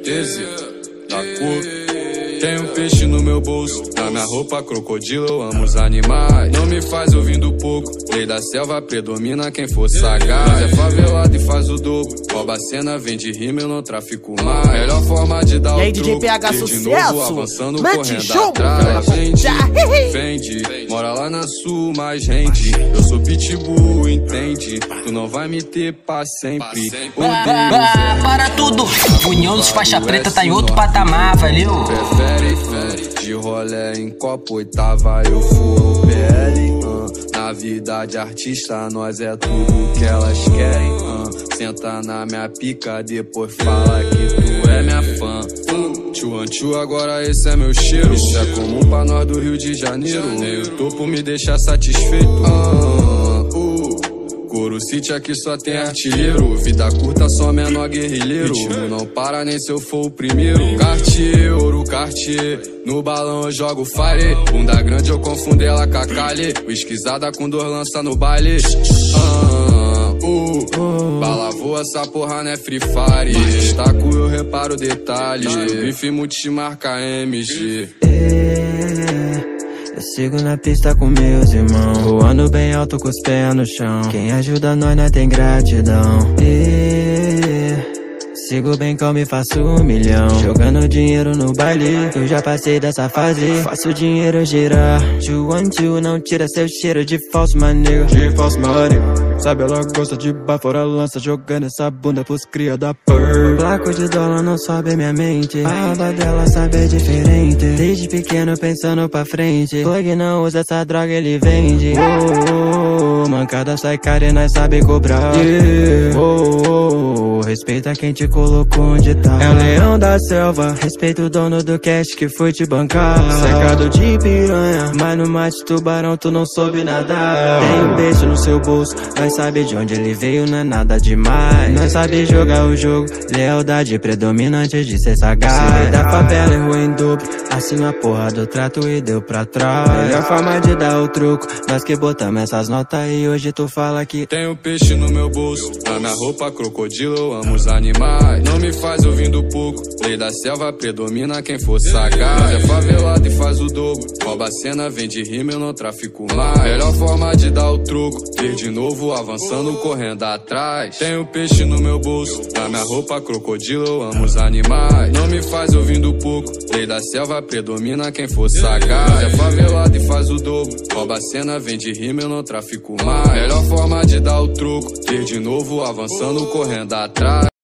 Tese, da cor. Tenho peixe no meu bolso, na minha roupa crocodilo, eu amo os animais. Não me faz ouvindo pouco, lei da selva predomina quem for sagaz. É favelado e faz o dobro, rouba a cena, vende rima, eu não trafico mais. Melhor forma de dar o DJ PH troco, sucesso, de novo avançando, correndo jogo, atrás. Vende, mora lá na sul, mas rende. Eu sou pitbull, entende? Tu não vai me ter pra sempre. Para tudo, União dos faixa preta tá em outro patamar, valeu? De rolé em copo, oitava eu furo PL. Na vida de artista, nós é tudo que elas querem. Senta na minha pica, depois fala que tu é minha fã. Tchu, agora esse é meu cheiro. Isso é comum pra nós do Rio de Janeiro. Nem o topo me deixa satisfeito. Coro City aqui só tem artilheiro. Vida curta, só menor guerrilheiro. Ritmo não para nem se eu for o primeiro. Cartier, ouro Cartier. No balão eu jogo fire. Bunda grande eu confundo ela com a Kali. Esquisada com dor lança no baile. Bala voa, essa porra não é Free Fire. Destaco, eu reparo detalhes. Bife multimarca MG. Eu sigo na pista com meus irmãos, voando bem alto com os pés no chão. Quem ajuda nós tem gratidão. Sigo bem calmo e faço 1 milhão, jogando dinheiro no baile. Eu já passei dessa fase, faço dinheiro girar. 212, não tira seu cheiro de falso maneiro. De falso maneiro. Sabe, ela gosta de baforar lança, jogando essa bunda pros cria da porra. Placo de dólar não sobe minha mente, a aba dela sabe é diferente. Desde pequeno pensando pra frente, plug não usa essa droga, ele vende. Mancada sai cara e nós sabe cobrar. Respeita quem te colocou onde tá. É o leão da selva, respeita o dono do cash que foi te bancar. Cercado de piranha, mas no mar de tubarão tu não soube nadar. Tem um beijo no seu bolso, nós sabe de onde ele veio, não é nada demais. Nós sabe jogar o jogo, lealdade predominante de ser sagaz. Se da favela errou em dobro, assim a porra do trato e deu pra trás. Melhor forma de dar o troco, nós que botamos essas notas e hoje tu fala que tenho peixe no meu bolso, na minha roupa crocodilo, eu amo os animais. Não me faz ouvindo pouco, lei da selva predomina quem for sagaz. É favelado e faz o dobro, rouba a cena, vende rima, eu não trafico mais. Melhor forma de dar o troco, ver de novo avançando, correndo atrás. Tenho peixe no meu bolso, na minha roupa crocodilo, eu amo os animais. Não me faz ouvindo pouco, lei da selva predomina quem for sagaz. É favelado e faz o dobro, rouba a cena, vende rima, eu não trafico mais. Melhor forma de dar o troco, ver de novo avançando, correndo atrás.